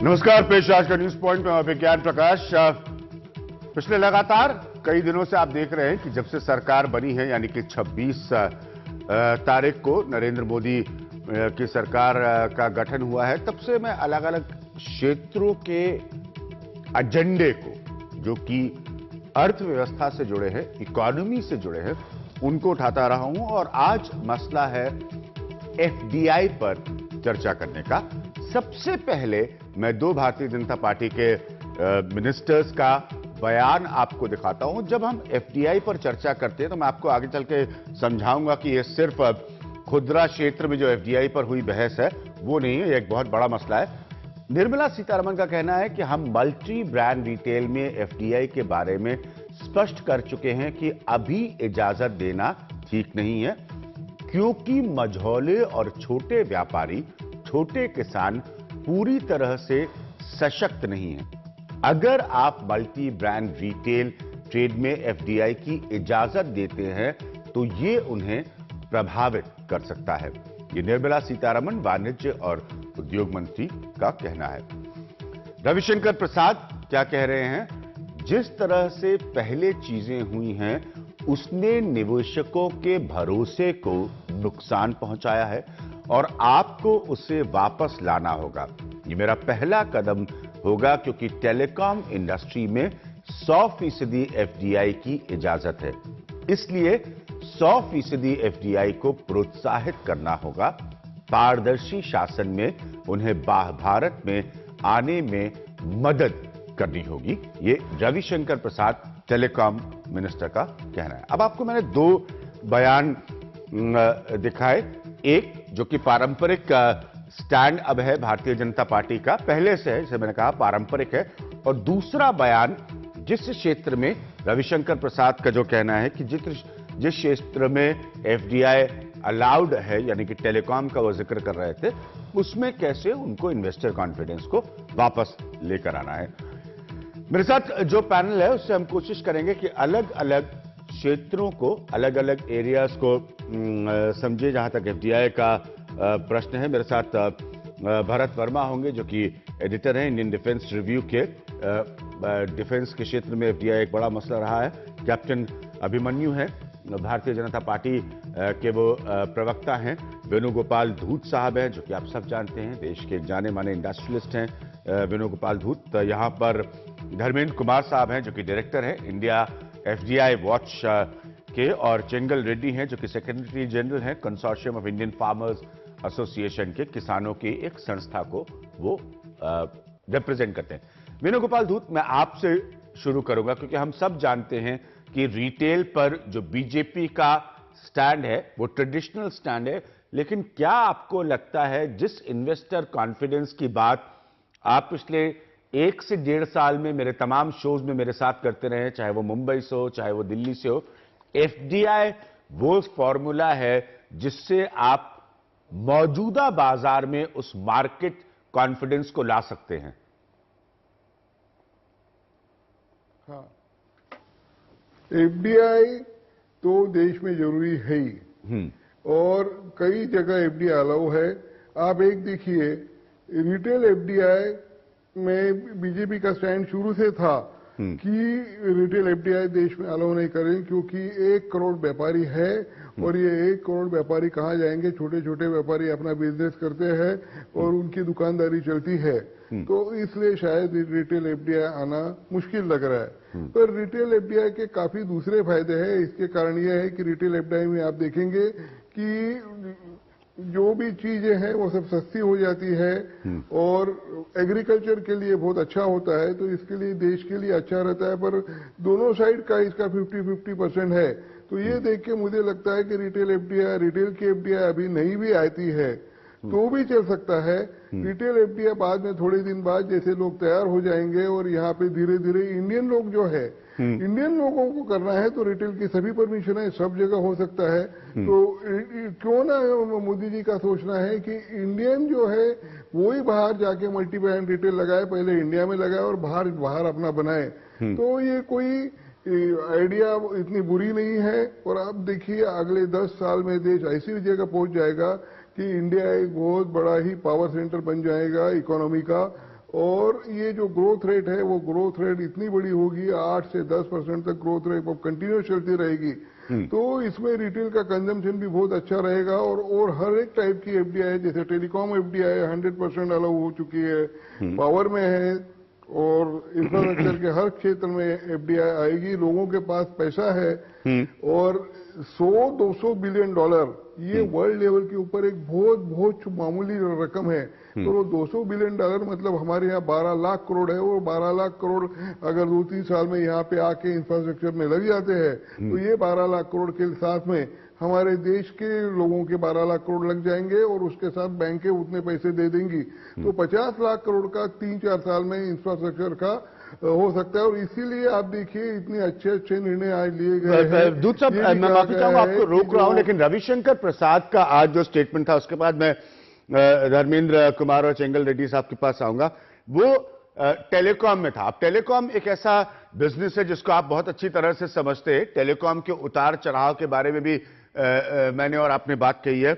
नमस्कार, पेश आज का न्यूज पॉइंट में विज्ञान प्रकाश। पिछले लगातार कई दिनों से आप देख रहे हैं कि जब से सरकार बनी है, यानी कि 26 तारीख को नरेंद्र मोदी की सरकार का गठन हुआ है, तब से मैं अलग अलग क्षेत्रों के एजेंडे को, जो कि अर्थव्यवस्था से जुड़े हैं, इकोनॉमी से जुड़े हैं, उनको उठाता रहा हूं। और आज मसला है एफडीआई पर चर्चा करने का। सबसे पहले मैं दो भारतीय जनता पार्टी के मिनिस्टर्स का बयान आपको दिखाता हूं। जब हम एफडीआई पर चर्चा करते हैं तो मैं आपको आगे चल के समझाऊंगा कि यह सिर्फ खुदरा क्षेत्र में जो एफडीआई पर हुई बहस है वो नहीं है, यह एक बहुत बड़ा मसला है। निर्मला सीतारमण का कहना है कि हम मल्टी ब्रांड रिटेल में एफडीआई के बारे में स्पष्ट कर चुके हैं कि अभी इजाजत देना ठीक नहीं है, क्योंकि मझौले और छोटे व्यापारी, छोटे किसान पूरी तरह से सशक्त नहीं है। अगर आप मल्टी ब्रांड रिटेल ट्रेड में एफडीआई की इजाजत देते हैं तो ये उन्हें प्रभावित कर सकता है। ये निर्मला सीतारमण, वाणिज्य और उद्योग मंत्री का कहना है। रविशंकर प्रसाद क्या कह रहे हैं? जिस तरह से पहले चीजें हुई हैं उसने निवेशकों के भरोसे को नुकसान पहुंचाया है और आपको उसे वापस लाना होगा। ये मेरा पहला कदम होगा, क्योंकि टेलीकॉम इंडस्ट्री में 100% एफडीआई की इजाजत है, इसलिए 100% एफडीआई को प्रोत्साहित करना होगा। पारदर्शी शासन में उन्हें भारत में आने में मदद करनी होगी। ये रविशंकर प्रसाद, टेलीकॉम मिनिस्टर का कहना है। अब आपको मैंने दो बयान दिखाए, एक जो कि पारंपरिक स्टैंड अब है भारतीय जनता पार्टी का, पहले से है, जैसे मैंने कहा पारंपरिक है, और दूसरा बयान जिस क्षेत्र में रविशंकर प्रसाद का जो कहना है कि जिस क्षेत्र में एफडीआई अलाउड है, यानी कि टेलीकॉम का वो जिक्र कर रहे थे, उसमें कैसे उनको इन्वेस्टर कॉन्फिडेंस को वापस लेकर आना है। मेरे साथ जो पैनल है उससे हम कोशिश करेंगे कि अलग अलग क्षेत्रों को, अलग अलग एरियाज को समझे। जहां तक एफडीआई का प्रश्न है, मेरे साथ भरत वर्मा होंगे जो कि एडिटर हैं इंडियन डिफेंस रिव्यू के। डिफेंस के क्षेत्र में एफडीआई एक बड़ा मसला रहा है। कैप्टन अभिमन्यु है, भारतीय जनता पार्टी के वो प्रवक्ता हैं। वेणुगोपाल धूत साहब हैं, जो कि आप सब जानते हैं, देश के जाने माने इंडस्ट्रियलिस्ट हैं वेणुगोपाल धूत। यहाँ पर धर्मेंद्र कुमार साहब हैं जो कि डायरेक्टर हैं इंडिया एफडीआई वॉच के, और चेंगल रेड्डी हैं जो कि सेक्रेटरी जनरल हैं consortium of Indian farmers association के, किसानों की एक संस्था को वो रिप्रेजेंट करते हैं। वेणुगोपाल धूत, मैं आपसे शुरू करूंगा क्योंकि हम सब जानते हैं कि रिटेल पर जो बीजेपी का स्टैंड है वो ट्रेडिशनल स्टैंड है, लेकिन क्या आपको लगता है जिस इन्वेस्टर कॉन्फिडेंस की बात आप पिछले 1 से 1.5 साल में मेरे तमाम शोज में मेरे साथ करते रहे, चाहे वो मुंबई से हो, चाहे वो दिल्ली से हो, एफडीआई वो फॉर्मूला है जिससे आप मौजूदा बाजार में उस मार्केट कॉन्फिडेंस को ला सकते हैं? हाँ, एफडीआई तो देश में जरूरी है ही, और कई जगह एफडीआई अलाउ है। आप एक देखिए, रिटेल एफडीआई में बीजेपी का स्टैंड शुरू से था कि रिटेल एफडीआई देश में अलाउ नहीं करें, क्योंकि 1 करोड़ व्यापारी है और ये 1 करोड़ व्यापारी कहाँ जाएंगे? छोटे छोटे व्यापारी अपना बिजनेस करते हैं और उनकी दुकानदारी चलती है, तो इसलिए शायद रिटेल एफडीआई आना मुश्किल लग रहा है। पर रिटेल एफडीआई के काफी दूसरे फायदे हैं। इसके कारण यह है कि रिटेल एफडीआई में आप देखेंगे कि जो भी चीजें हैं वो सब सस्ती हो जाती है और एग्रीकल्चर के लिए बहुत अच्छा होता है, तो इसके लिए देश के लिए अच्छा रहता है। पर दोनों साइड का इसका 50-50% है। तो ये देख के मुझे लगता है कि रिटेल की एफडीआई अभी नहीं भी आती है तो भी चल सकता है। रिटेल एफडीआई बाद में थोड़े दिन बाद जैसे लोग तैयार हो जाएंगे और यहाँ पे धीरे धीरे इंडियन लोग जो है, इंडियन लोगों को करना है तो रिटेल की सभी परमिशन है, सब जगह हो सकता है। तो क्यों ना मोदी जी का सोचना है कि इंडियन जो है वो ही बाहर जाके मल्टी ब्रांड रिटेल लगाए, पहले इंडिया में लगाए और बाहर अपना बनाए। तो ये कोई आइडिया इतनी बुरी नहीं है। और अब देखिए अगले 10 साल में देश ऐसी जगह पहुंच जाएगा कि इंडिया एक बहुत बड़ा ही पावर सेंटर बन जाएगा इकोनॉमी का, और ये जो ग्रोथ रेट है वो ग्रोथ रेट इतनी बड़ी होगी, 8 से 10% तक ग्रोथ रेट कंटिन्यूस चलती रहेगी। तो इसमें रिटेल का कंजम्पशन भी बहुत अच्छा रहेगा। और हर एक टाइप की एफडीआई, जैसे टेलीकॉम एफडीआई 100% अलाउ हो चुकी है, पावर में है, और इंफ्रास्ट्रक्चर के हर क्षेत्र में एफडीआई आएगी। लोगों के पास पैसा है, और 100-200 बिलियन डॉलर ये वर्ल्ड लेवल के ऊपर एक बहुत बहुत मामूली रकम है। तो वो 200 बिलियन डॉलर मतलब हमारे यहाँ 12 लाख करोड़ है, और 12 लाख करोड़ अगर 2-3 साल में यहाँ पे आके इंफ्रास्ट्रक्चर में लग जाते हैं, तो ये 12 लाख करोड़ के साथ में हमारे देश के लोगों के 12 लाख करोड़ लग जाएंगे, और उसके साथ बैंकें उतने पैसे दे देंगी। तो 50 लाख करोड़ का 3-4 साल में इंफ्रास्ट्रक्चर का हो सकता है। और इसीलिए आप देखिए इतने अच्छे निर्णय आज लिए गए हैं। दूध साहब, मैं माफी चाहूंगा, आपको रोक रहा हूं, लेकिन रविशंकर प्रसाद का आज जो स्टेटमेंट था, उसके बाद मैं धर्मेंद्र कुमार और चेंगल रेड्डी साहब के पास आऊंगा। वो टेलीकॉम में था। अब टेलीकॉम एक ऐसा बिजनेस है जिसको आप बहुत अच्छी तरह से समझते हैं। टेलीकॉम के उतार चढ़ाव के बारे में भी मैंने और आपने बात कही है।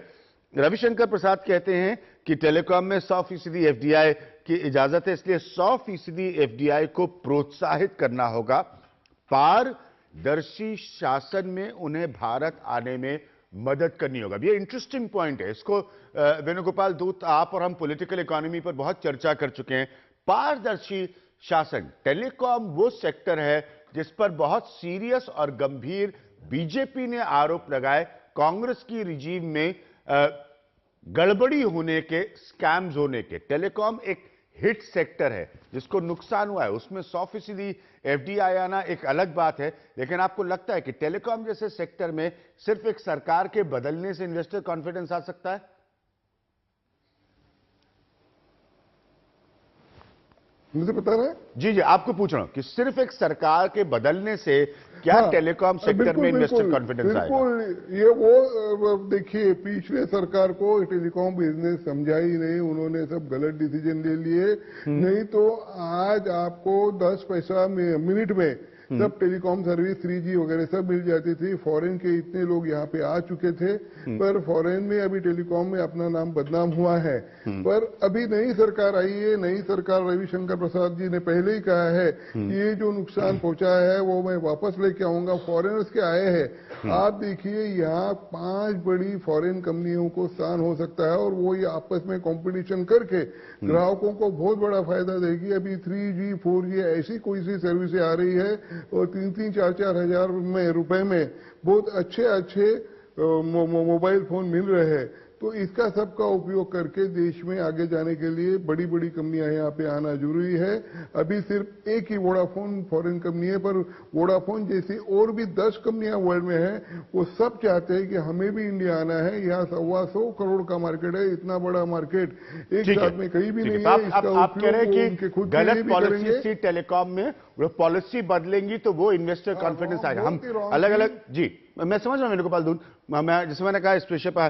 रविशंकर प्रसाद कहते हैं कि टेलीकॉम में 100% एफडीआई की इजाजत है, इसलिए 100% एफडीआई को प्रोत्साहित करना होगा। पारदर्शी शासन में उन्हें भारत आने में मदद करनी होगा। ये इंटरेस्टिंग पॉइंट है। इसको वेणुगोपाल दूत, आप और हम पॉलिटिकल इकोनॉमी पर बहुत चर्चा कर चुके हैं। पारदर्शी शासन, टेलीकॉम वो सेक्टर है जिस पर बहुत सीरियस और गंभीर बीजेपी ने आरोप लगाए, कांग्रेस की रिजीम में गड़बड़ी होने के, स्कैम्स होने के। टेलीकॉम एक हिट सेक्टर है जिसको नुकसान हुआ है, उसमें 100% एफडीआई आना एक अलग बात है। लेकिन आपको लगता है कि टेलीकॉम जैसे सेक्टर में सिर्फ एक सरकार के बदलने से इन्वेस्टर कॉन्फिडेंस आ सकता है? मुझे बता रहे हैं? जी जी, आपको पूछ रहा हूं कि सिर्फ एक सरकार के बदलने से क्या टेलीकॉम सेक्टर में इन्वेस्टर कॉन्फिडेंस आएगा? बिल्कुल, ये वो देखिए, पिछले सरकार को टेलीकॉम बिजनेस समझा ही नहीं, उन्होंने सब गलत डिसीजन ले लिए। नहीं तो आज आपको 10 पैसा मिनट में सब टेलीकॉम सर्विस 3G वगैरह सब मिल जाती थी। फॉरेन के इतने लोग यहाँ पे आ चुके थे, पर फॉरेन में अभी टेलीकॉम में अपना नाम बदनाम हुआ है। पर अभी नई सरकार आई है, नई सरकार, रविशंकर प्रसाद जी ने पहले ही कहा है कि ये जो नुकसान पहुंचा है वो मैं वापस लेके आऊंगा। फॉरेनर्स के आए हैं, आप देखिए यहाँ 5 बड़ी फॉरेन कंपनियों को स्थान हो सकता है, और वो ये आपस में कंपटीशन करके ग्राहकों को बहुत बड़ा फायदा देगी। अभी 3G 4G ऐसी कोई सी सर्विसें आ रही है, और 3-3, 4-4 हजार रुपए में बहुत अच्छे मोबाइल फोन मिल रहे हैं। तो इसका सबका उपयोग करके देश में आगे जाने के लिए बड़ी बड़ी कंपनियां यहाँ पे आना जरूरी है। अभी सिर्फ एक ही वोडाफोन फॉरेन कंपनी है, पर वोडाफोन जैसी और भी 10 कंपनियां वर्ल्ड में हैं। वो सब चाहते हैं कि हमें भी इंडिया आना है। यहाँ 125 करोड़ का मार्केट है, इतना बड़ा मार्केट एक साथ में कहीं भी नहीं है। आप कह रहे हैं कि गलत पॉलिसी थी टेलीकॉम में, वो पॉलिसी बदलेंगी तो वो इन्वेस्टर कॉन्फिडेंस आएगा। हम अलग अलग, जी मैं समझ रहा हूं वेणुगोपाल दूत, मैं जिसमें मैंने कहा इस विषय पर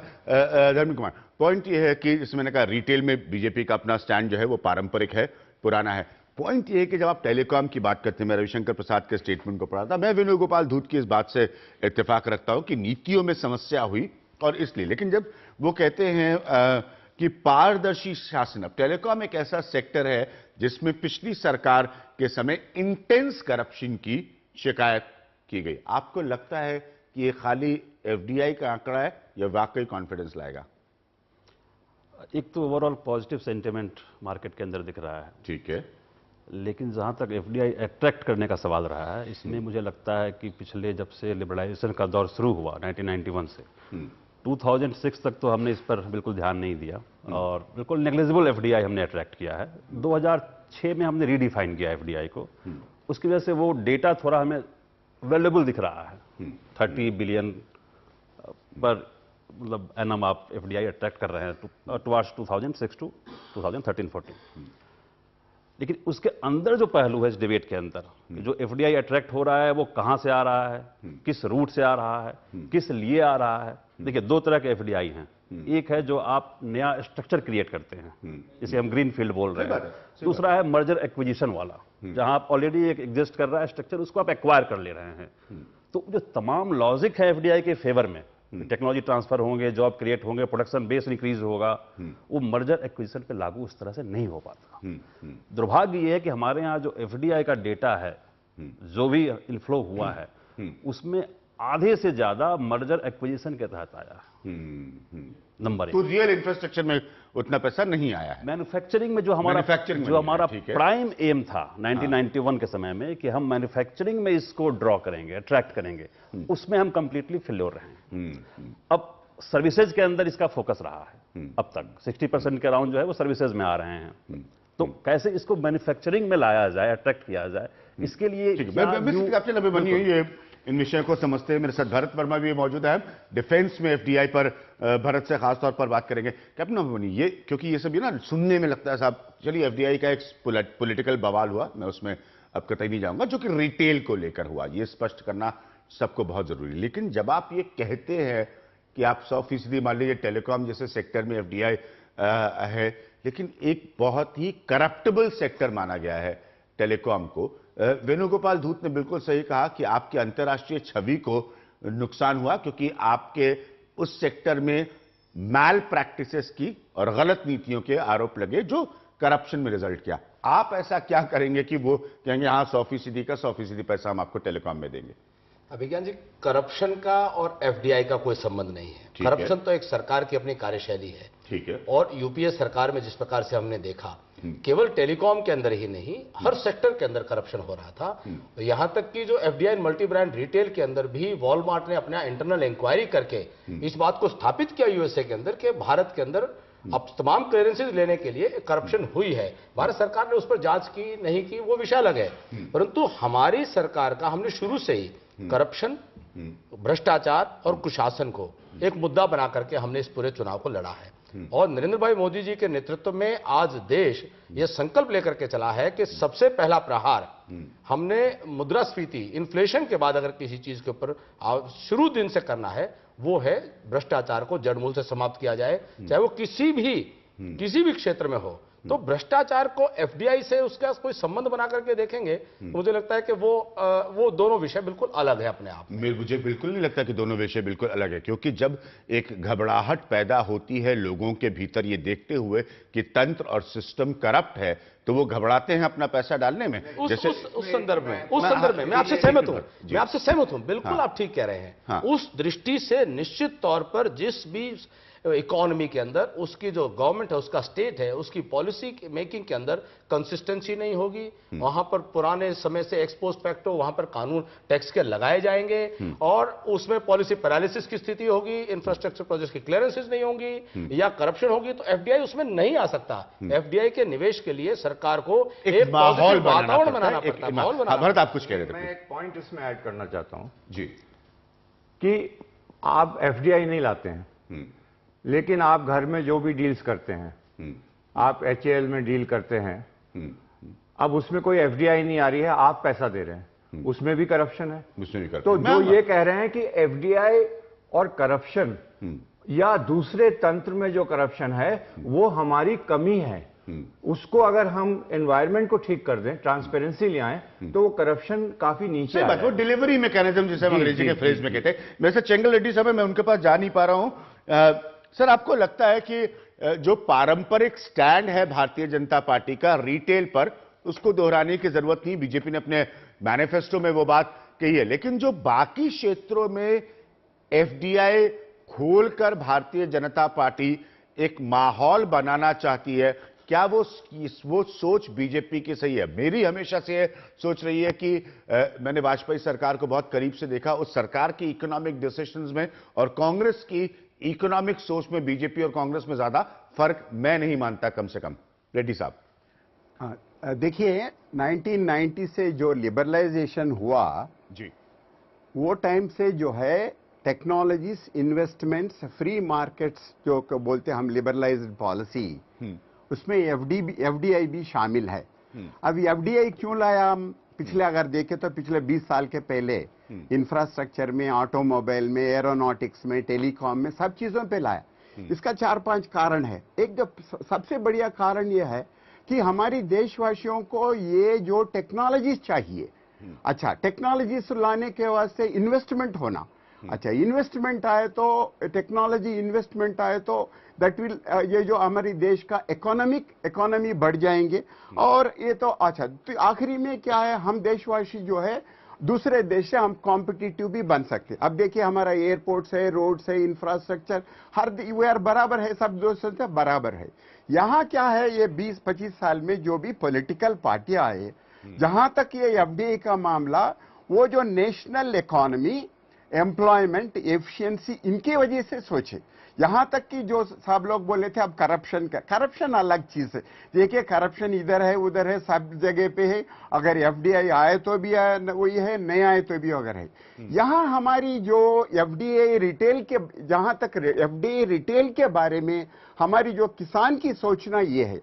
धर्मेंद्र कुमार, पॉइंट ये है कि जिसमें मैंने कहा रिटेल में बीजेपी का अपना स्टैंड जो है वो पारंपरिक है, पुराना है। पॉइंट ये है कि जब आप टेलीकॉम की बात करते हैं, मैं रविशंकर प्रसाद के स्टेटमेंट को पढ़ा था, मैं वेणुगोपाल दूत की इस बात से इत्तेफाक रखता हूं कि नीतियों में समस्या हुई और इसलिए, लेकिन जब वो कहते हैं कि पारदर्शी शासन, अब टेलीकॉम एक ऐसा सेक्टर है जिसमें पिछली सरकार के समय इंटेंस करप्शन की शिकायत की गई। आपको लगता है कि ये खाली एफडीआई का आंकड़ा है या वाकई कॉन्फिडेंस लाएगा? एक तो ओवरऑल पॉजिटिव सेंटिमेंट मार्केट के अंदर दिख रहा है, ठीक है, लेकिन जहां तक एफडीआई अट्रैक्ट करने का सवाल रहा है, इसमें मुझे लगता है कि पिछले जब से लिबरलाइजेशन का दौर शुरू हुआ 1991 से 2006 तक तो हमने इस पर बिल्कुल ध्यान नहीं दिया और बिल्कुल नेग्लिजिबल एफडीआई हमने अट्रैक्ट किया है। 2006 में हमने रीडिफाइन किया एफडीआई को, उसकी वजह से वो डेटा थोड़ा हमें वैल्यूएबल दिख रहा है। 30 बिलियन पर मतलब एनम आप एफडीआई अट्रैक्ट कर रहे हैं टुवार्ड्स 2006 टू 2013-14। लेकिन उसके अंदर जो पहलू है इस डिबेट के अंदर, जो एफडीआई अट्रैक्ट हो रहा है वो कहां से आ रहा है, किस रूट से आ रहा है, किस लिए आ रहा है। देखिए, दो तरह के एफडीआई हैं। एक है जो आप नया स्ट्रक्चर क्रिएट करते हैं, जिसे हम ग्रीन फील्ड बोल रहे हैं। दूसरा है मर्जर एक्विजिशन वाला, जहां आप ऑलरेडी एक एग्जिस्ट कर रहा है स्ट्रक्चर, उसको आप एक्वायर कर ले रहे हैं। तो जो तमाम लॉजिक है एफडीआई के फेवर में, टेक्नोलॉजी ट्रांसफर होंगे, जॉब क्रिएट होंगे, प्रोडक्शन बेस इंक्रीज होगा, वो मर्जर एक्विजिशन पे लागू उस तरह से नहीं हो पाता। दुर्भाग्य ये है कि हमारे यहाँ जो एफडीआई का डेटा है, जो भी इनफ्लो हुआ है, उसमें आधे से ज्यादा मर्जर एक्विजिशन के तहत आया है। नंबर तो रियल इंफ्रास्ट्रक्चर में उतना पैसा नहीं आया है। मैन्युफैक्चरिंग में जो हमारा प्राइम एम था 1991 के समय में कि हम मैन्युफैक्चरिंग में इसको ड्रॉ करेंगे, अट्रैक्ट करेंगे, उसमें हम कंप्लीटली फेल्योर रहे हैं। अब सर्विसेज के अंदर इसका फोकस रहा है। अब तक 60% के अराउंड जो है वो सर्विसेज में आ रहे हैं। तो कैसे इसको मैन्युफैक्चरिंग में लाया जाए, अट्रैक्ट किया जाए, इसके लिए आपसे लंबे बनी हुई है। इन विषयों को समझते हैं। मेरे साथ भरत वर्मा भी मौजूद है। डिफेंस में एफडीआई पर भरत से खासतौर पर बात करेंगे। कैप्टन बनी ये, क्योंकि ये सब ये ना सुनने में लगता है साहब, चलिए एफडीआई का एक पॉलिटिकल बवाल हुआ, मैं उसमें अब कतई नहीं जाऊंगा, जो कि रिटेल को लेकर हुआ, ये स्पष्ट करना सबको बहुत जरूरी। लेकिन जब आप ये कहते हैं कि आप 100% मान लीजिए टेलीकॉम जैसे सेक्टर में एफडीआई है, लेकिन एक बहुत ही करप्टेबल सेक्टर माना गया है टेलीकॉम को। वेणुगोपाल धूत ने बिल्कुल सही कहा कि आपकी अंतर्राष्ट्रीय छवि को नुकसान हुआ, क्योंकि आपके उस सेक्टर में मैल प्रैक्टिसेस की और गलत नीतियों के आरोप लगे, जो करप्शन में रिजल्ट किया। आप ऐसा क्या करेंगे कि वो कहेंगे हाँ 100% का 100% पैसा हम आपको टेलीकॉम में देंगे? अभिज्ञान जी, करप्शन का और एफडीआई का कोई संबंध नहीं है। करप्शन तो एक सरकार की अपनी कार्यशैली है। ठीक है। और यूपीए सरकार में जिस प्रकार से हमने देखा, केवल टेलीकॉम के अंदर ही नहीं, हर सेक्टर के अंदर करप्शन हो रहा था। यहां तक कि जो एफडीआई मल्टी ब्रांड रिटेल के अंदर भी वॉलमार्ट ने अपना इंटरनल इंक्वायरी करके इस बात को स्थापित किया यूएसए के अंदर कि भारत के अंदर अब तमाम क्लियरेंसेज लेने के लिए करप्शन हुई है। भारत सरकार ने उस पर जांच की नहीं की, वो विषय अलग है, परंतु हमारी सरकार का हमने शुरू से ही करप्शन, भ्रष्टाचार और कुशासन को एक मुद्दा बना करके हमने इस पूरे चुनाव को लड़ा है। और नरेंद्र भाई मोदी जी के नेतृत्व में आज देश यह संकल्प लेकर के चला है कि सबसे पहला प्रहार हमने मुद्रास्फीति, इन्फ्लेशन के बाद अगर किसी चीज के ऊपर शुरू दिन से करना है, वो है भ्रष्टाचार को जड़मूल से समाप्त किया जाए, चाहे वो किसी भी क्षेत्र में हो। तो भ्रष्टाचार को एफडीआई से उसका कोई संबंध बना करके देखेंगे, मुझे लगता है कि वो दोनों विषय बिल्कुल अलग है अपने आप में। मुझे बिल्कुल नहीं लगता कि दोनों विषय बिल्कुल अलग है, क्योंकि जब एक घबराहट पैदा होती है लोगों के भीतर ये देखते हुए कि तंत्र और सिस्टम करप्ट है, तो वो घबराते हैं अपना पैसा डालने में। जैसे उस संदर्भ में मैं आपसे सहमत हूं, बिल्कुल आप ठीक कह रहे हैं। उस दृष्टि से निश्चित तौर पर जिस भी इकोनॉमी के अंदर उसकी जो गवर्नमेंट है, उसका स्टेट है, उसकी पॉलिसी मेकिंग के अंदर कंसिस्टेंसी नहीं होगी, वहां पर पुराने समय से एक्सपोस्ट फैक्टो, वहां पर कानून टैक्स के लगाए जाएंगे और उसमें पॉलिसी पैरालिसिस की स्थिति होगी, इंफ्रास्ट्रक्चर प्रोजेक्ट की क्लियरेंसेज नहीं होगी या करप्शन होगी, तो एफडीआई उसमें नहीं आ सकता। एफडीआई के निवेश के लिए सरकार को एक माहौल वातावरण बनाना पड़ता है। भरत, आप कुछ कह रहे थे? मैं एक पॉइंट इसमें ऐड करना चाहता हूं जी, कि आप एफडीआई नहीं लाते हैं, लेकिन आप घर में जो भी डील्स करते हैं, आप एचएएल में डील करते हैं, अब उसमें कोई एफडीआई नहीं आ रही है, आप पैसा दे रहे हैं, उसमें भी करप्शन है। तो जो ये कह रहे हैं कि एफडीआई और करप्शन या दूसरे तंत्र में जो करप्शन है वो हमारी कमी है, उसको अगर हम एनवायरनमेंट को ठीक कर दें, ट्रांसपेरेंसी ले आए, तो वो करप्शन काफी नीचे आ वो डिलीवरी मैकेनिज्म जिसे हम अंग्रेजी के फ्रेज में कहते हैं। वैसे चेंगल रेड्डी साहब, मैं उनके पास जा नहीं पा रहा हूं। सर, आपको लगता है कि जो पारंपरिक स्टैंड है भारतीय जनता पार्टी का रिटेल पर, उसको दोहराने की जरूरत नहीं, बीजेपी ने अपने मैनिफेस्टो में वो बात कही है, लेकिन जो बाकी क्षेत्रों में एफडीआई खोलकर भारतीय जनता पार्टी एक माहौल बनाना चाहती है, क्या वो सोच बीजेपी की सही है? मेरी हमेशा से सोच रही है कि मैंने वाजपेयी सरकार को बहुत करीब से देखा, उस सरकार की इकोनॉमिक डिसीजंस में और कांग्रेस की इकोनॉमिक सोच में बीजेपी और कांग्रेस में ज्यादा फर्क मैं नहीं मानता, कम से कम। रेड्डी साहब, देखिए 1990 से जो लिबरलाइजेशन हुआ जी, वो टाइम से जो है टेक्नोलॉजीज, इन्वेस्टमेंट्स, फ्री मार्केट्स जो बोलते हैं हम लिबरलाइज्ड पॉलिसी, उसमें एफडीआई भी शामिल है। अब एफडीआई क्यों लाया हम? पिछले अगर देखें तो पिछले 20 साल के पहले इंफ्रास्ट्रक्चर में, ऑटोमोबाइल में, एरोनॉटिक्स में, टेलीकॉम में, सब चीजों पे लाया। इसका 4-5 कारण है। एक जो सबसे बढ़िया कारण यह है कि हमारी देशवासियों को ये जो टेक्नोलॉजीज चाहिए, अच्छा टेक्नोलॉजीज लाने के वास्ते इन्वेस्टमेंट होना, अच्छा, इन्वेस्टमेंट आए तो, टेक्नोलॉजी इन्वेस्टमेंट आए तो दैट विल, ये जो हमारी देश का इकोनॉमी बढ़ जाएंगे। और ये तो अच्छा, तो आखिरी में क्या है, हम देशवासी जो है दूसरे देश से हम कॉम्पिटिटिव भी बन सकते हैं। अब देखिए हमारा एयरपोर्ट्स है, रोड्स है, इंफ्रास्ट्रक्चर हर वे बराबर है, सब दोस्तों से बराबर है। यहाँ क्या है, ये 20-25 साल में जो भी पॉलिटिकल पार्टियां आए, जहां तक ये एफडीआई का मामला, वो जो नेशनल इकोनॉमी, एम्प्लॉयमेंट, एफिशिएंसी, इनकी वजह से सोचे। यहां तक कि जो सब लोग बोले थे अब करप्शन अलग चीज है। देखिए करप्शन इधर है उधर है, सब जगह पे है। अगर एफडीआई आए तो भी वही है, नहीं आए तो भी अगर है। यहां हमारी जो एफडीआई रिटेल के, जहां तक एफडीआई रिटेल के बारे में हमारी जो किसान की सोचना ये है।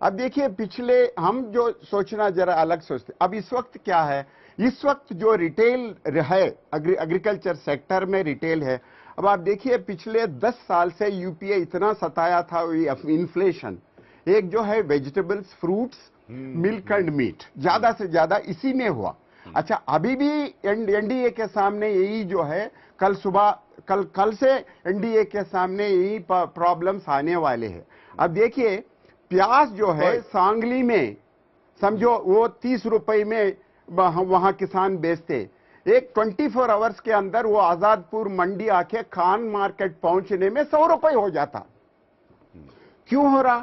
अब देखिए पिछले हम जो सोचना जरा अलग सोचते, अब इस वक्त क्या है, इस वक्त जो रिटेल है, एग्रीकल्चर सेक्टर में रिटेल है। अब आप देखिए पिछले 10 साल से यूपीए इतना सताया था इन्फ्लेशन, एक जो है vegetables, fruits, milk and meat, ज्यादा से ज्यादा इसी में हुआ। अच्छा, अभी भी एनडीए के सामने यही जो है, कल से एनडीए के सामने यही प्रॉब्लम्स आने वाले हैं। अब देखिए प्याज जो है सांगली में, समझो वो 30 रुपए में वहां किसान बेचते, एक 24 आवर्स के अंदर वो आजादपुर मंडी आके खान मार्केट पहुंचने में 100 रुपए हो जाता। क्यों हो रहा?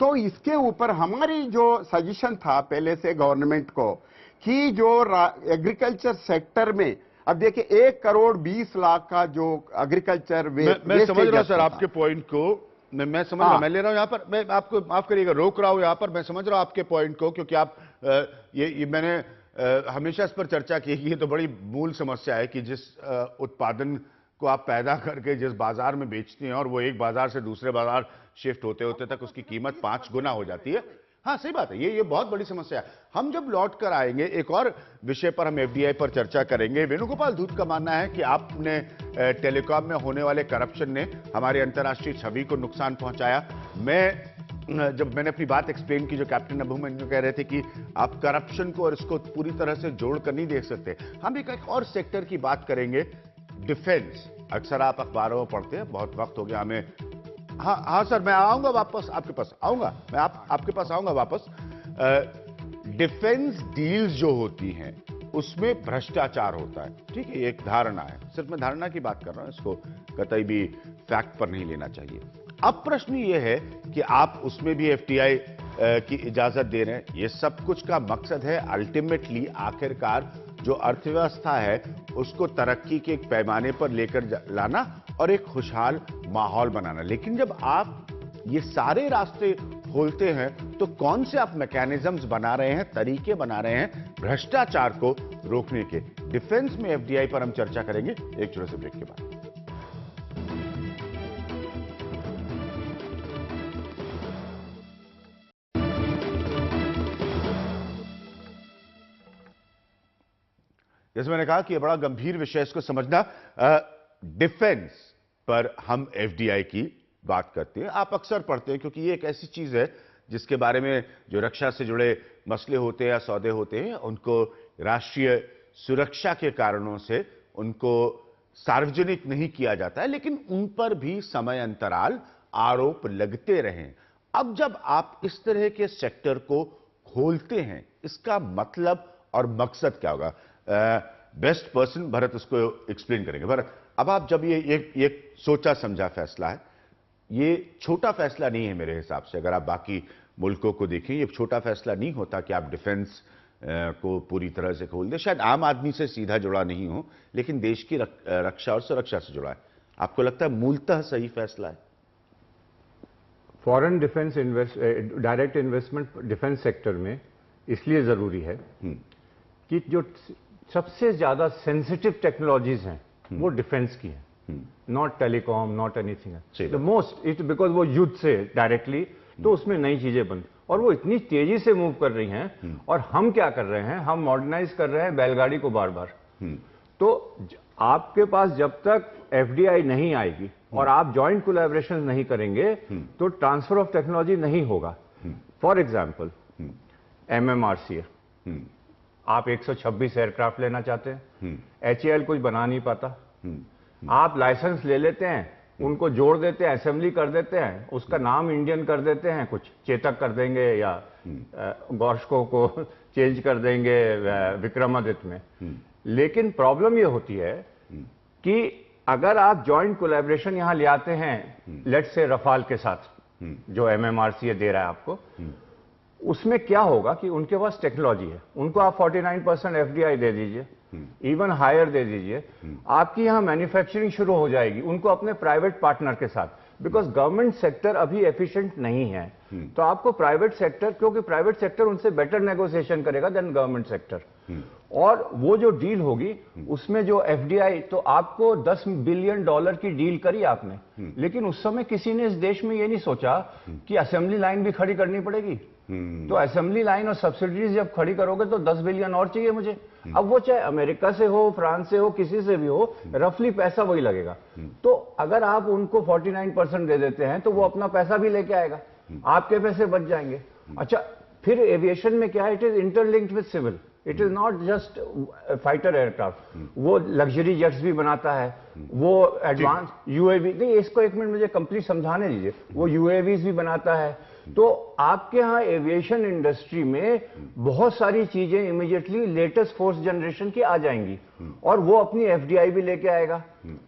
तो इसके ऊपर हमारी जो सजेशन था पहले से गवर्नमेंट को, कि जो एग्रीकल्चर सेक्टर में, अब देखिए 1,20,00,000 का जो एग्रीकल्चर मैं समझ रहा हूं सर आपके पॉइंट को, मैं समझ रहा हूं, मैं ले रहा हूं यहां पर, मैं आपको माफ करिएगा रोक रहा हूं यहां पर। मैं समझ रहा हूं आपके पॉइंट को, क्योंकि आप ये मैंने हमेशा इस पर चर्चा की कि ये तो बड़ी मूल समस्या है कि जिस उत्पादन को आप पैदा करके जिस बाजार में बेचते हैं और वो एक बाजार से दूसरे बाजार शिफ्ट होते होते तक उसकी कीमत 5 गुना हो जाती है। हाँ सही बात है, ये बहुत बड़ी समस्या है। हम जब लौट कर आएंगे एक और विषय पर, हम एफडीआई पर चर्चा करेंगे। वेणुगोपाल धूत का मानना है कि आपने टेलीकॉम में होने वाले करप्शन ने हमारी अंतर्राष्ट्रीय छवि को नुकसान पहुंचाया। जब मैंने अपनी बात एक्सप्लेन की, जो कैप्टन अभिमन्यु कह रहे थे कि आप करप्शन को और इसको पूरी तरह से जोड़कर नहीं देख सकते। हम एक और सेक्टर की बात करेंगे, डिफेंस। अक्सर आप अखबारों में पढ़ते हैं, बहुत वक्त हो गया हमें। हाँ सर, मैं आऊंगा वापस आपके पास, आऊंगा मैं, आपके पास आऊंगा वापस। डिफेंस डील्स जो होती हैं उसमें भ्रष्टाचार होता है, ठीक है, ये एक धारणा है, सिर्फ मैं धारणा की बात कर रहा हूं, इसको कतई भी फैक्ट पर नहीं लेना चाहिए। अब प्रश्न ये है कि आप उसमें भी एफडीआई की इजाजत दे रहे हैं। ये सब कुछ का मकसद है अल्टीमेटली, आखिरकार जो अर्थव्यवस्था है उसको तरक्की के एक पैमाने पर लेकर लाना और एक खुशहाल माहौल बनाना। लेकिन जब आप ये सारे रास्ते खोलते हैं तो कौन से आप मैकेनिज्म्स बना रहे हैं, तरीके बना रहे हैं भ्रष्टाचार को रोकने के? डिफेंस में एफडीआई पर हम चर्चा करेंगे एक छोटे से ब्रेक के बाद। जैसे मैंने कहा कि यह बड़ा गंभीर विषय, इसको समझना। डिफेंस पर हम एफडीआई की बात करते हैं, आप अक्सर पढ़ते हैं, क्योंकि ये एक ऐसी चीज है जिसके बारे में जो रक्षा से जुड़े मसले होते हैं या सौदे होते हैं, उनको राष्ट्रीय सुरक्षा के कारणों से उनको सार्वजनिक नहीं किया जाता है, लेकिन उन पर भी समय अंतराल आरोप लगते रहे। अब जब आप इस तरह के सेक्टर को खोलते हैं, इसका मतलब और मकसद क्या होगा? बेस्ट पर्सन भरत उसको एक्सप्लेन करेंगे। भरत, अब आप जब ये सोचा समझा फैसला है, ये छोटा फैसला नहीं है मेरे हिसाब से। अगर आप बाकी मुल्कों को देखें, ये छोटा फैसला नहीं होता कि आप डिफेंस को पूरी तरह से खोल दें। शायद आम आदमी से सीधा जुड़ा नहीं हो, लेकिन देश की रक्षा और सुरक्षा से जुड़ा है। आपको लगता है मूलतः सही फैसला है? Foreign defence direct investment defence sector में इसलिए जरूरी है कि जो सबसे ज्यादा सेंसिटिव टेक्नोलॉजीज हैं वो डिफेंस की हैं, not telecom, not anything. The most it because वो युद्ध से डायरेक्टली, तो उसमें नई चीजें बन, और वो इतनी तेजी से मूव कर रही हैं। और हम क्या कर रहे हैं, हम मॉडर्नाइज कर रहे हैं बैलगाड़ी को बार बार। तो आपके पास जब तक एफडीआई नहीं आएगी और आप ज्वाइंट कोलैबोरेशन नहीं करेंगे तो ट्रांसफर ऑफ टेक्नोलॉजी नहीं होगा। फॉर एग्जाम्पल एमएमआरसीए, आप 126 एयरक्राफ्ट लेना चाहते हैं, एचएएल कुछ बना नहीं पाता, आप लाइसेंस ले लेते हैं, उनको जोड़ देते हैं, असेंबली कर देते हैं, उसका नाम इंडियन कर देते हैं, कुछ चेतक कर देंगे या गोर्स्को को चेंज कर देंगे विक्रमादित्य में। लेकिन प्रॉब्लम ये होती है कि अगर आप जॉइंट कोलैबोरेशन यहां ले आते हैं, लेट्स से रफाल के साथ जो MMRCA दे रहा है आपको, उसमें क्या होगा कि उनके पास टेक्नोलॉजी है, उनको आप 49% FDI दे दीजिए, इवन हायर दे दीजिए, आपकी यहां मैन्युफैक्चरिंग शुरू हो जाएगी उनको अपने प्राइवेट पार्टनर के साथ, बिकॉज गवर्नमेंट सेक्टर अभी एफिशिएंट नहीं है। तो आपको प्राइवेट सेक्टर, क्योंकि प्राइवेट सेक्टर उनसे बेटर नेगोशिएशन करेगा देन गवर्नमेंट सेक्टर, और वो जो डील होगी उसमें जो FDI, तो आपको $10 बिलियन की डील करी आपने, लेकिन उस समय किसी ने इस देश में ये नहीं सोचा कि असेंबली लाइन भी खड़ी करनी पड़ेगी। तो असेंबली लाइन और सब्सिडीज जब खड़ी करोगे तो 10 बिलियन और चाहिए मुझे। अब वो चाहे अमेरिका से हो, फ्रांस से हो, किसी से भी हो, रफली पैसा वही लगेगा। तो अगर आप उनको 49% दे देते हैं तो वो अपना पैसा भी लेके आएगा, आपके पैसे बच जाएंगे। अच्छा, फिर एविएशन में क्या है, it is interlinked with civil, it is not just fighter aircraft, वो लग्जरी जेट्स भी बनाता है, वो एडवांस UAV, नहीं इसको एक मिनट मुझे कंप्लीट समझाने दीजिए, वो UAVs भी बनाता है। तो आपके यहाँ एविएशन इंडस्ट्री में बहुत सारी चीजें इमीडिएटली लेटेस्ट फोर्थ जनरेशन की आ जाएंगी, और वो अपनी FDI भी लेके आएगा,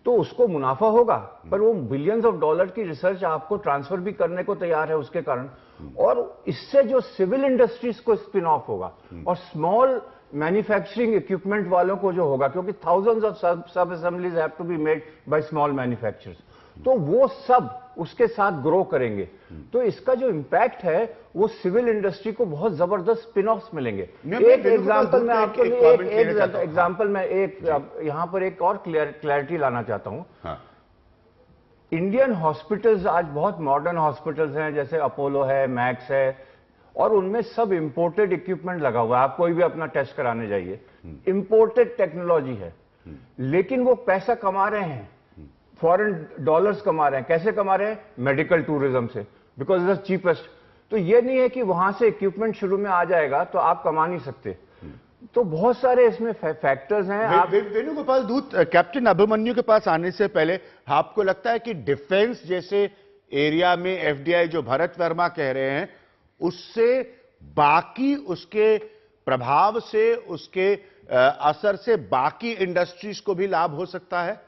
तो उसको मुनाफा होगा, पर वो बिलियंस ऑफ डॉलर की रिसर्च आपको ट्रांसफर भी करने को तैयार है उसके कारण। और इससे जो सिविल इंडस्ट्रीज को स्पिन ऑफ होगा और स्मॉल मैन्युफैक्चरिंग इक्विपमेंट वालों को जो होगा, क्योंकि thousands of sub assemblies have to be made by small manufacturers, तो वो सब उसके साथ ग्रो करेंगे। तो इसका जो इंपैक्ट है वो सिविल इंडस्ट्री को बहुत जबरदस्त स्पिन ऑफ्स मिलेंगे। एक एग्जांपल मैं आपको एग्जांपल मैं एक यहां पर एक और क्लैरिटी लाना चाहता हूं। हाँ। इंडियन हॉस्पिटल्स आज बहुत मॉडर्न हॉस्पिटल्स हैं, जैसे अपोलो है, मैक्स है, और उनमें सब इंपोर्टेड इक्विपमेंट लगा हुआ है। आप कोई भी अपना टेस्ट कराने जाइए, इंपोर्टेड टेक्नोलॉजी है, लेकिन वो पैसा कमा रहे हैं, फॉरेन डॉलर्स कमा रहे हैं। कैसे कमा रहे हैं? मेडिकल टूरिज्म से, बिकॉज इट इज चीपेस्ट। तो ये नहीं है कि वहां से इक्विपमेंट शुरू में आ जाएगा तो आप कमा नहीं सकते। तो बहुत सारे इसमें फैक्टर्स हैं। आप वेणुगोपाल धूत, कैप्टन अभिमन्यु के पास आने से पहले आपको लगता है कि डिफेंस जैसे एरिया में FDI जो भरत वर्मा कह रहे हैं, उससे बाकी उसके प्रभाव से, उसके असर से बाकी इंडस्ट्रीज को भी लाभ हो सकता है?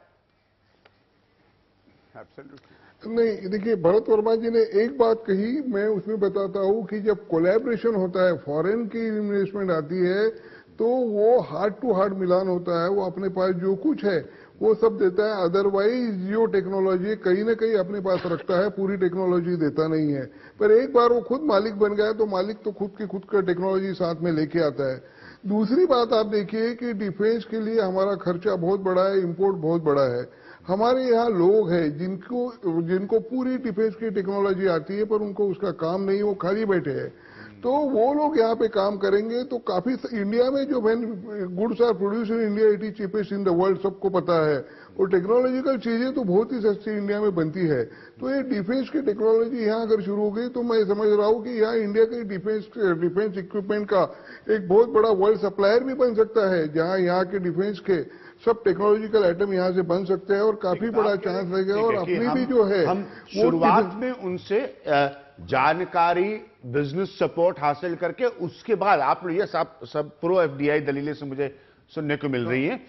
नहीं, देखिए भरत वर्मा जी ने एक बात कही, मैं उसमें बताता हूं कि जब कोलैबोरेशन होता है, फॉरेन की इन्वेस्टमेंट आती है, तो वो हार्ट टू हार्ट मिलान होता है। वो अपने पास जो कुछ है वो सब देता है, अदरवाइज जो टेक्नोलॉजी कहीं ना कहीं अपने पास रखता है, पूरी टेक्नोलॉजी देता नहीं है। पर एक बार वो खुद मालिक बन गया तो मालिक तो खुद का टेक्नोलॉजी साथ में लेके आता है। दूसरी बात आप देखिए कि डिफेंस के लिए हमारा खर्चा बहुत बड़ा है, इम्पोर्ट बहुत बड़ा है। हमारे यहाँ लोग हैं जिनको पूरी डिफेंस की टेक्नोलॉजी आती है, पर उनको उसका काम नहीं, वो खाली बैठे हैं। तो वो लोग यहाँ पे काम करेंगे तो काफी, इंडिया में जो goods are produce in India, it is cheapest in the world, सबको पता है। और टेक्नोलॉजिकल चीजें तो बहुत ही सस्ती इंडिया में बनती है। तो ये डिफेंस की टेक्नोलॉजी यहाँ अगर शुरू हो गई तो मैं समझ रहा हूँ कि यहाँ इंडिया के डिफेंस इक्विपमेंट का एक बहुत बड़ा वर्ल्ड सप्लायर भी बन सकता है, जहाँ यहाँ के डिफेंस के सब टेक्नोलॉजिकल आइटम यहाँ से बन सकते हैं और काफी बड़ा चांस लगेगा। और अपनी भी जो है, हम शुरुआत में उनसे जानकारी, बिजनेस सपोर्ट हासिल करके उसके बाद आप ये सब प्रो FDI दलीलें से मुझे सुनने को मिल रही हैं,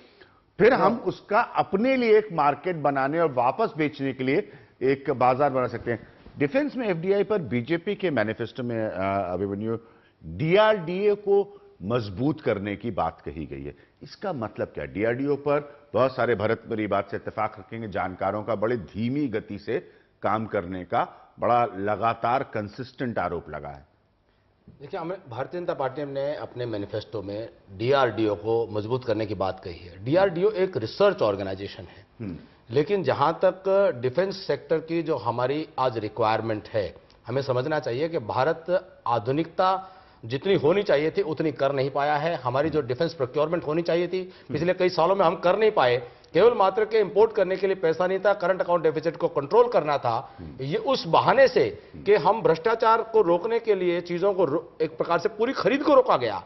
फिर हम उसका अपने लिए एक मार्केट बनाने और वापस बेचने के लिए एक बाजार बना सकते हैं। डिफेंस में FDI पर बीजेपी के मैनिफेस्टो में अभिमन्यु DRDO को मजबूत करने की बात कही गई है। इसका मतलब क्या? DRDO पर बहुत सारे भारत मेरी बात से इत्तेफाक रखेंगे, जानकारों का बड़े धीमी गति से काम करने का बड़ा लगातार कंसिस्टेंट आरोप लगा है। देखिए, हमें भारतीय जनता पार्टी ने अपने मैनिफेस्टो में DRDO को मजबूत करने की बात कही है। DRDO एक रिसर्च ऑर्गेनाइजेशन है, लेकिन जहां तक डिफेंस सेक्टर की जो हमारी आज रिक्वायरमेंट है, हमें समझना चाहिए कि भारत आधुनिकता जितनी होनी चाहिए थी उतनी कर नहीं पाया है। हमारी जो डिफेंस प्रोक्योरमेंट होनी चाहिए थी पिछले कई सालों में हम कर नहीं पाए। केवल मात्र के इंपोर्ट करने के लिए पैसा नहीं था, करंट अकाउंट डेफिसिट को कंट्रोल करना था। ये उस बहाने से कि हम भ्रष्टाचार को रोकने के लिए चीजों को एक प्रकार से पूरी खरीद को रोका गया।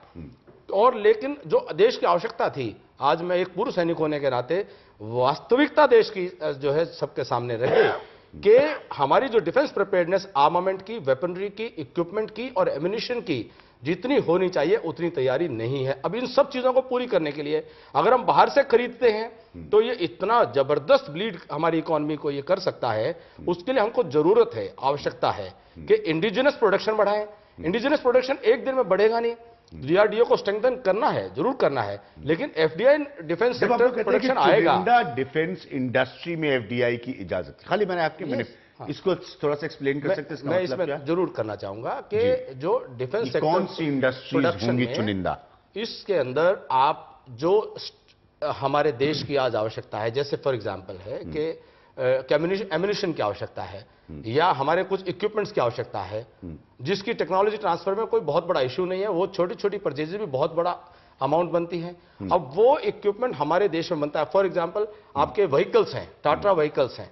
और लेकिन जो देश की आवश्यकता थी, आज मैं एक पूर्व सैनिक होने के नाते वास्तविकता देश की जो है सबके सामने रहे कि हमारी जो डिफेंस प्रिपेयर्डनेस, आर्मामेंट की, वेपनरी की, इक्विपमेंट की और एम्यूनिशन की जितनी होनी चाहिए उतनी तैयारी नहीं है। अब इन सब चीजों को पूरी करने के लिए अगर हम बाहर से खरीदते हैं तो ये इतना जबरदस्त ब्लीड हमारी इकोनॉमी को ये कर सकता है। उसके लिए हमको जरूरत है, आवश्यकता है कि इंडिजिनस प्रोडक्शन बढ़ाएं। इंडिजिनस प्रोडक्शन एक दिन में बढ़ेगा नहीं, डीआरडीओ को स्ट्रेंथन करना है, जरूर करना है, लेकिन एफडीआई डिफेंस सेक्टर प्रोडक्शन आएगा। डिफेंस इंडस्ट्री में एफडीआई की इजाजत, खाली मैंने आपके इसको थोड़ा सा एक्सप्लेन कर सकते हैं? मैं इसमें जरूर करना चाहूंगा कि जो डिफेंस सेक्टर, कौन सी इंडस्ट्रीज होंगी चुनिंदा, इसके अंदर आप जो हमारे देश की आज आवश्यकता है, जैसे फॉर एग्जांपल है कि एम्यूनिशन की आवश्यकता है या हमारे कुछ इक्विपमेंट्स की आवश्यकता है, जिसकी टेक्नोलॉजी ट्रांसफर में कोई बहुत बड़ा इश्यू नहीं है, वो छोटी छोटी परचेजेज भी बहुत बड़ा अमाउंट बनती है। अब वो इक्विपमेंट हमारे देश में बनता है। फॉर एग्जांपल आपके व्हीकल्स हैं, टाटा व्हीकल्स हैं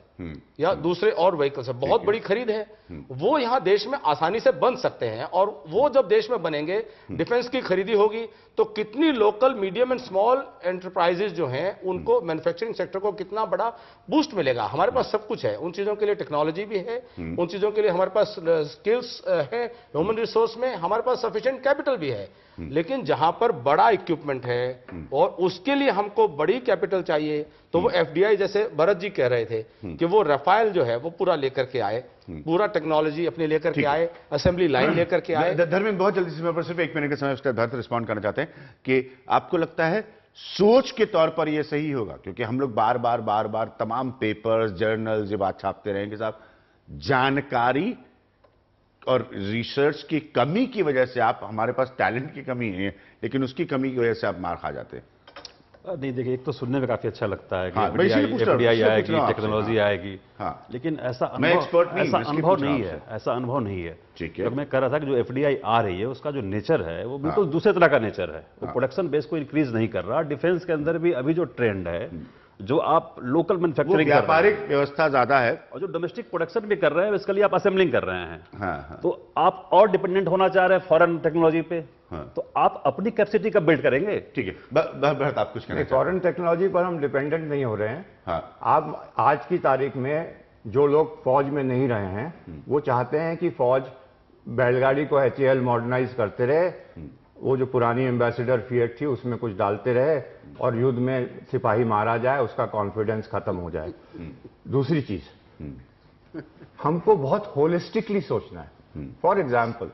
या दूसरे और व्हीकल्स हैं, बहुत बड़ी खरीद है, वो यहां देश में आसानी से बन सकते हैं। और वो जब देश में बनेंगे, डिफेंस की खरीदी होगी तो कितनी local medium and small enterprises जो हैं उनको, मैन्युफैक्चरिंग सेक्टर को कितना बड़ा बूस्ट मिलेगा। हमारे पास सब कुछ है, उन चीजों के लिए टेक्नोलॉजी भी है, उन चीजों के लिए हमारे पास स्किल्स है, ह्यूमन रिसोर्स में हमारे पास सफिशिएंट कैपिटल भी है। लेकिन जहां पर बड़ा इक्विपमेंट है और उसके लिए हमको बड़ी कैपिटल चाहिए, तो वो एफडीआई, जैसे भरत जी कह रहे थे कि वो राफेल जो है वो पूरा लेकर के आए, पूरा टेक्नोलॉजी अपने लेकर के आए, असेंबली लाइन लेकर के आए। धर्मेंद्र, बहुत जल्दी से, मैं सिर्फ 1 मिनट का समय उसके बाद रिस्पॉन्ड करना चाहते हैं कि आपको लगता है सोच के तौर पर यह सही होगा? क्योंकि हम लोग बार बार तमाम पेपर्स, जर्नल्स ये बात छापते रहे कि साहब जानकारी और रिसर्च की कमी की वजह से, आप, हमारे पास टैलेंट की कमी है लेकिन उसकी कमी की वजह से आप मार खा जाते हैं। नहीं, देखिए, एक तो सुनने में काफी अच्छा लगता है कि हाँ, एफडीआई आएगी, टेक्नोलॉजी आएगी, लेकिन ऐसा अनुभव नहीं है, ऐसा अनुभव नहीं है। तो मैं कह रहा था कि जो एफडीआई आ रही है उसका जो नेचर है वो बिल्कुल दूसरे तरह का नेचर है। वो प्रोडक्शन बेस को इंक्रीज नहीं कर रहा। डिफेंस के अंदर भी अभी जो ट्रेंड है, जो आप लोकल मैन्युफैक्चरिंग, व्यापारिक व्यवस्था ज्यादा है, और जो डोमेस्टिक प्रोडक्शन भी कर रहे हैं इसके लिए आप असेंबलिंग कर रहे हैं। तो आप और डिपेंडेंट होना चाह रहे हैं फॉरेन टेक्नोलॉजी पे, तो आप अपनी कैपेसिटी कब बिल्ड करेंगे? ठीक है, भरत आप कुछ कहना? फॉरेन टेक्नोलॉजी पर हम डिपेंडेंट नहीं हो रहे हैं। आप आज की तारीख में जो लोग फौज में नहीं रहे हैं वो चाहते हैं कि फौज बैलगाड़ी को HAL मॉडर्नाइज करते रहे, वो जो पुरानी एम्बेसडर फिएट थी उसमें कुछ डालते रहे और युद्ध में सिपाही मारा जाए, उसका कॉन्फिडेंस खत्म हो जाए। दूसरी चीज, हमको बहुत होलिस्टिकली सोचना है। फॉर एग्जाम्पल,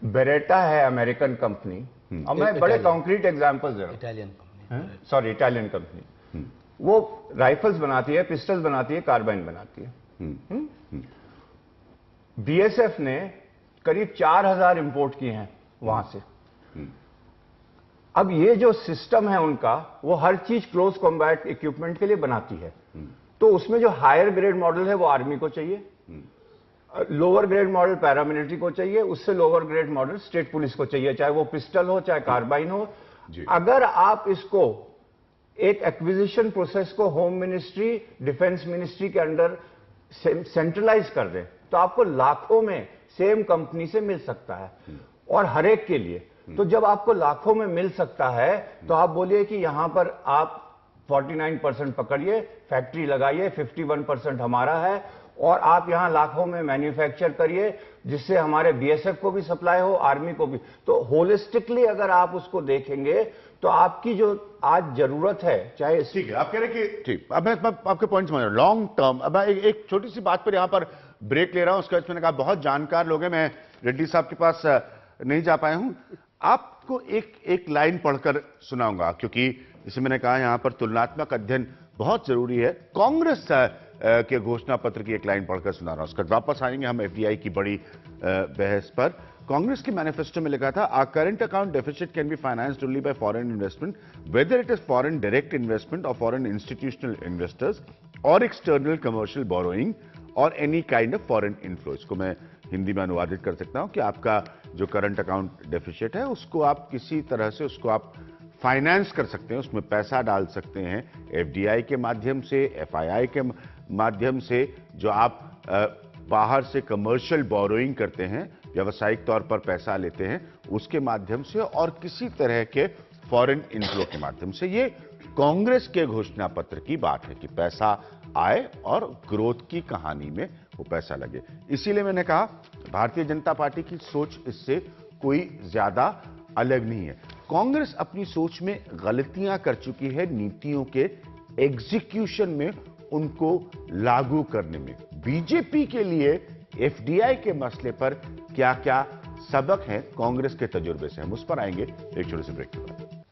बेरेटा है अमेरिकन कंपनी, और मैं बड़े कॉन्क्रीट एग्जाम्पल दे रहा हूं, इटालियन कंपनी, वो राइफल्स बनाती है, पिस्टल्स बनाती है, कार्बाइन बनाती है। बीएसएफ ने करीब 4000 इंपोर्ट किए हैं वहां से। अब ये जो सिस्टम है उनका, वो हर चीज क्लोज कॉम्बैट इक्विपमेंट के लिए बनाती है। तो उसमें जो हायर ग्रेड मॉडल है वो आर्मी को चाहिए, लोअर ग्रेड मॉडल पैरामिलिट्री को चाहिए, उससे lower grade model state police को चाहिए, चाहे वो पिस्टल हो चाहे कार्बाइन हो। अगर आप इसको एक एक्विजिशन प्रोसेस को होम मिनिस्ट्री, डिफेंस मिनिस्ट्री के अंडर सेंट्रलाइज कर दें तो आपको लाखों में सेम कंपनी से मिल सकता है, और हर एक के लिए। तो जब आपको लाखों में मिल सकता है तो आप बोलिए कि यहां पर आप 49% पकड़िए, फैक्ट्री लगाइए, 51% हमारा है, और आप यहां लाखों में मैन्युफैक्चर करिए जिससे हमारे बीएसएफ को भी सप्लाई हो, आर्मी को भी। तो होलिस्टिकली अगर आप उसको देखेंगे तो आपकी जो आज जरूरत है, चाहे, ठीक है, आप कह रहे हैं कि ठीक, अब मैं आपके पॉइंट समझ रहा हूं, लॉन्ग टर्म। अब मैं एक छोटी सी बात पर यहां पर ब्रेक ले रहा हूं। उसके बाद मैंने कहा बहुत जानकार लोग हैं, मैं रेड्डी साहब के पास नहीं जा पाया हूं, आपको एक लाइन पढ़कर सुनाऊंगा, क्योंकि जैसे मैंने कहा यहां पर तुलनात्मक अध्ययन बहुत जरूरी है। कांग्रेस के घोषणा पत्र की एक लाइन पढ़कर सुना रहा हूं, उसका वापस आएंगे हम एफडीआई की बड़ी बहस पर। कांग्रेस के मैनिफेस्टो में लिखा था, our current account deficit can be financed only by foreign investment, whether it is foreign direct investment और फॉरेन इंस्टीट्यूशनल इन्वेस्टर्स और एक्सटर्नल कमर्शियल बोरोइंग और any kind of foreign inflow. इसको मैं हिंदी में अनुवादित कर सकता हूं कि आपका जो करंट अकाउंट डेफिसिट है उसको आप किसी तरह से उसको आप फाइनेंस कर सकते हैं, उसमें पैसा डाल सकते हैं एफडीआई के माध्यम से, एफआईआई के माध्यम से, जो आप बाहर से कमर्शियल बोरोइंग करते हैं, व्यावसायिक तौर पर पैसा लेते हैं, उसके माध्यम से, और किसी तरह के फॉरेन इनफ्लो के माध्यम से। ये कांग्रेस के घोषणा पत्र की बात है कि पैसा आए और ग्रोथ की कहानी में वो पैसा लगे। इसीलिए मैंने कहा भारतीय जनता पार्टी की सोच इससे कोई ज्यादा अलग नहीं है। कांग्रेस अपनी सोच में गलतियां कर चुकी है, नीतियों के एग्जीक्यूशन में, उनको लागू करने में। बीजेपी के लिए एफडीआई के मसले पर क्या क्या सबक हैं कांग्रेस के तजुर्बे से, हम उस पर आएंगे एक छोटे से ब्रेक के बाद।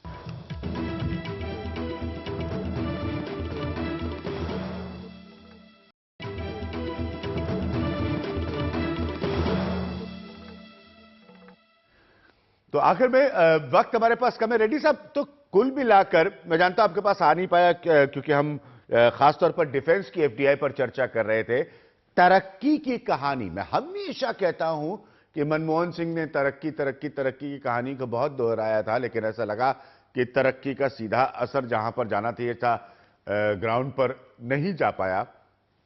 तो आखिर में वक्त हमारे पास कम है। रेड्डी साहब, तो कुल मिलाकर मैं जानता हूं आपके पास आ नहीं पाया क्योंकि हम खासतौर पर डिफेंस की एफडीआई पर चर्चा कर रहे थे। तरक्की की कहानी, मैं हमेशा कहता हूं कि मनमोहन सिंह ने तरक्की तरक्की तरक्की की कहानी को बहुत दोहराया था, लेकिन ऐसा लगा कि तरक्की का सीधा असर जहां पर जाना चाहिए था ग्राउंड पर नहीं जा पाया।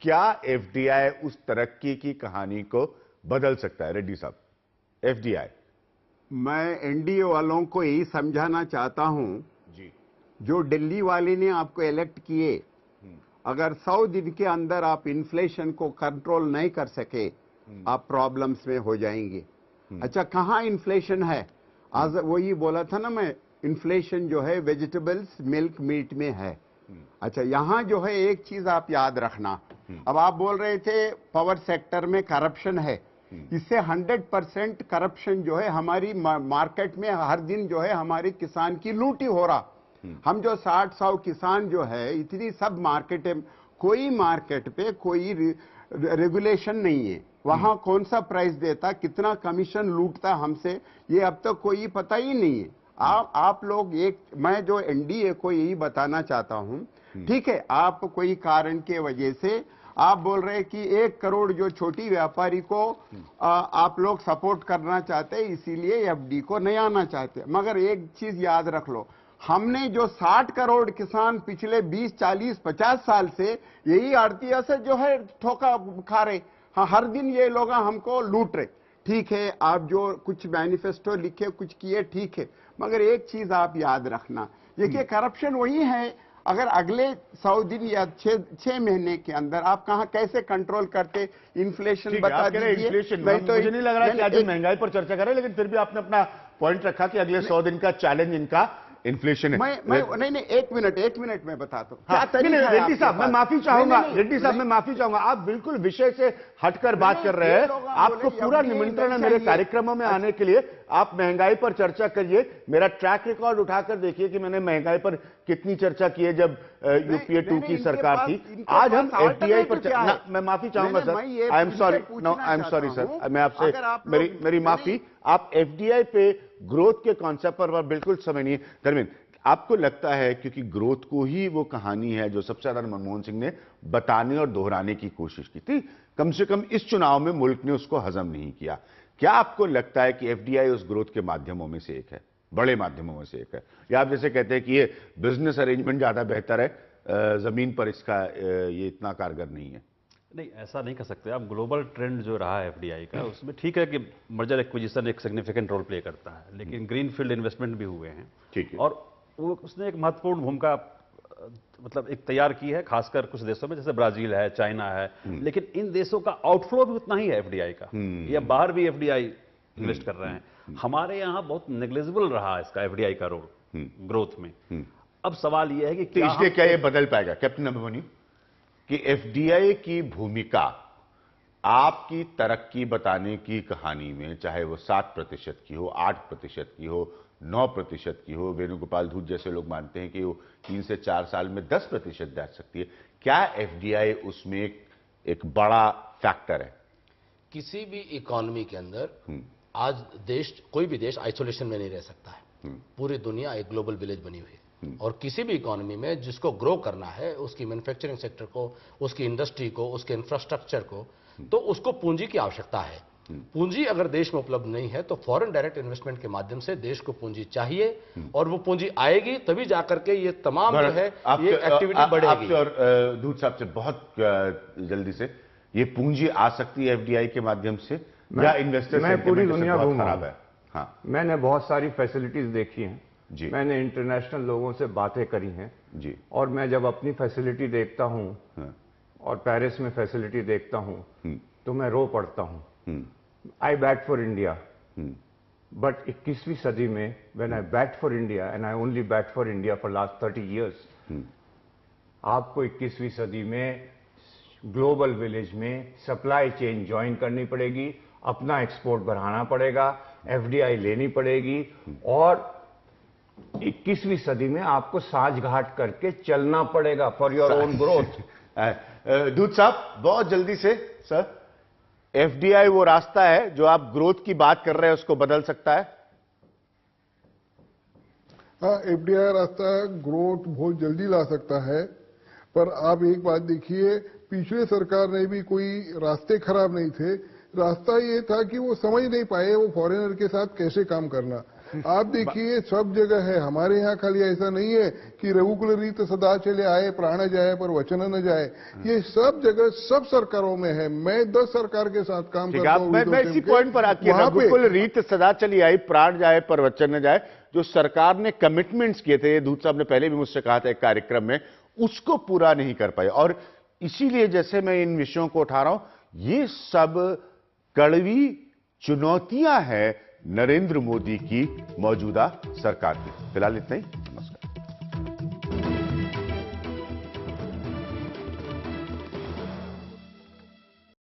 क्या एफडीआई उस तरक्की की कहानी को बदल सकता है? रेड्डी साहब, एफडीआई। मैं एनडीए वालों को यही समझाना चाहता हूं जी, जो दिल्ली वाले ने आपको इलेक्ट किए, अगर 100 दिन के अंदर आप इन्फ्लेशन को कंट्रोल नहीं कर सके, आप प्रॉब्लम्स में हो जाएंगे। अच्छा, कहां इन्फ्लेशन है? आज वही बोला था ना मैं, इन्फ्लेशन जो है वेजिटेबल्स, मिल्क, मीट में है। अच्छा, यहां जो है एक चीज आप याद रखना, अब आप बोल रहे थे पावर सेक्टर में करप्शन है, इससे 100% करप्शन जो है हमारी मार्केट में हर दिन जो है हमारे किसान की लूटी हो रहा। हम जो 60-100 किसान जो है, इतनी सब मार्केट है, कोई मार्केट पे कोई रेगुलेशन नहीं है, वहां कौन सा प्राइस देता, कितना कमीशन लूटता हमसे, ये अब तक कोई पता ही नहीं है। आप लोग मैं जो एनडीए को यही बताना चाहता हूं, ठीक है, आप कोई कारण के वजह से आप बोल रहे हैं कि 1 करोड़ जो छोटी व्यापारी को आप लोग सपोर्ट करना चाहते हैं, इसीलिए एफडी को नहीं आना चाहते। मगर एक चीज याद रख लो, हमने जो 60 करोड़ किसान पिछले 20, 40, 50 साल से यही आड़तिया से जो है ठोका खा रहे। हाँ, हर दिन ये लोग हमको लूट रहे। ठीक है, आप जो कुछ मैनिफेस्टो लिखे, कुछ किए, ठीक है, मगर एक चीज आप याद रखना, देखिए करप्शन वही है। अगर अगले 100 दिन या 6 महीने के अंदर आप कहां कैसे कंट्रोल करते, इन्फ्लेशन बता दीजिए। इन्फ्लेशन मुझे नहीं लग रहा कि आज हम महंगाई पर चर्चा करें, लेकिन फिर भी आपने अपना पॉइंट रखा कि अगले 100 दिन का चैलेंज इनका इन्फ्लेशन है। नहीं, एक मिनट में बताता हूं। रेड्डी साहब, मैं माफी चाहूंगा, रेड्डी साहब मैं माफी चाहूंगा, आप बिल्कुल विषय से हटकर बात कर रहे हैं। आपको पूरा निमंत्रण है मेरे कार्यक्रमों में आने के लिए। आप महंगाई पर चर्चा करिए, मेरा ट्रैक रिकॉर्ड उठाकर देखिए कि मैंने महंगाई पर कितनी चर्चा की है जब यूपीए 2 की सरकार थी। आज हम एफडीआई पर मैं माफी चाहूंगा sir, I am sorry sir, मैं आपसे मेरी माफी। आप एफडीआई पे ग्रोथ के कॉन्सेप्ट पर बिल्कुल समय नहीं है। धर्मेंद्र, आपको लगता है क्योंकि ग्रोथ को ही वो कहानी है जो सबसे ज्यादा मनमोहन सिंह ने बताने और दोहराने की कोशिश की थी, कम से कम इस चुनाव में मुल्क ने उसको हजम नहीं किया, क्या आपको लगता है कि एफडीआई उस ग्रोथ के माध्यमों में से एक है, बड़े माध्यमों में से एक है? या आप जैसे कहते हैं कि ये बिजनेस अरेंजमेंट ज्यादा बेहतर है, जमीन पर इसका ये इतना कारगर नहीं है? नहीं, ऐसा नहीं कह सकते आप। ग्लोबल ट्रेंड जो रहा है एफडीआई का, उसमें ठीक है कि मर्जर एक्विजिशन एक सिग्निफिकेंट रोल प्ले करता है, लेकिन ग्रीनफील्ड इन्वेस्टमेंट भी हुए हैं, ठीक है, और उसने एक महत्वपूर्ण भूमिका मतलब एक तैयार की है, खासकर कुछ देशों में जैसे ब्राजील है, चाइना है, लेकिन इन देशों का आउटफ्लो भी उतना ही है एफडीआई का, या बाहर भी एफडीआई इन्वेस्ट कर रहे हैं। हमारे यहाँ बहुत नेग्लिजिबल रहा इसका एफडीआई का रोल ग्रोथ में। अब सवाल यह है कि तो इसलिए क्या ये बदल पाएगा कैप्टन अभिमन्यु कि एफडीआई की भूमिका आपकी तरक्की बताने की कहानी में, चाहे वो 7% की हो, 8% की हो, 9% की हो, वेणुगोपाल धूत जैसे लोग मानते हैं कि वो 3 से 4 साल में 10% जा सकती है, क्या एफडीआई उसमें एक बड़ा फैक्टर है? किसी भी इकोनॉमी के अंदर आज कोई भी देश आइसोलेशन में नहीं रह सकता है। पूरी दुनिया एक ग्लोबल विलेज बनी हुई है, और किसी भी इकोनॉमी में जिसको ग्रो करना है, उसकी मैन्युफैक्चरिंग सेक्टर को, उसकी इंडस्ट्री को, उसके इंफ्रास्ट्रक्चर को, तो उसको पूंजी की आवश्यकता है। पूंजी अगर देश में उपलब्ध नहीं है तो फॉरेन डायरेक्ट इन्वेस्टमेंट के माध्यम से देश को पूंजी चाहिए, और वो पूंजी आएगी तभी जाकर के ये तमाम जो है ये एक्टिविटी बढ़ेगी। आपसे और धूत साहब से बहुत जल्दी से, ये पूंजी आ सकती है एफडीआई के माध्यम से या इन्वेस्टर मैं पूरी दुनिया घूमा खराब है? हाँ, मैंने बहुत सारी फैसिलिटीज देखी हैं, जी। मैंने इंटरनेशनल लोगों से बातें करी हैं जी। और मैं जब अपनी फैसिलिटी देखता हूं हाँ। और पेरिस में फैसिलिटी देखता हूं तो मैं रो पड़ता हूं। आई बैट फॉर इंडिया, बट 21वीं सदी में when I bat for India and I only bat for India for last 30 years, आपको 21वीं सदी में ग्लोबल विलेज में सप्लाई चेन ज्वाइन करनी पड़ेगी, अपना एक्सपोर्ट बढ़ाना पड़ेगा, एफडीआई लेनी पड़ेगी और 21वीं सदी में आपको साझघाट करके चलना पड़ेगा फॉर योर ओन ग्रोथ। दूध साहब, बहुत जल्दी से सर, एफडीआई वो रास्ता है जो आप ग्रोथ की बात कर रहे हैं उसको बदल सकता है? हाँ, एफडीआई रास्ता ग्रोथ बहुत जल्दी ला सकता है, पर आप एक बात देखिए, पिछले सरकार ने भी कोई रास्ते खराब नहीं थे, रास्ता ये था कि वो समझ नहीं पाए वो फॉरेनर के साथ कैसे काम करना। आप देखिए सब जगह है, हमारे यहाँ खाली ऐसा नहीं है कि रघुकुल रीत सदा चले आए प्राण जाए पर वचन न जाए, ये सब जगह सब सरकारों में है। मैं 10 सरकार के साथ काम करता हूँ। मैं इसी पॉइंट पर आके, रघुकुल रीत सदा चली आई प्राण जाए पर वचन न जाए, जो सरकार ने कमिटमेंट्स किए थे, दूध साहब ने पहले भी मुझसे कहा था एक कार्यक्रम में, उसको पूरा नहीं कर पाए। और इसीलिए जैसे मैं इन विषयों को उठा रहा हूं, ये सब कड़वी चुनौतियां हैं नरेंद्र मोदी की मौजूदा सरकार की। फिलहाल इतना ही।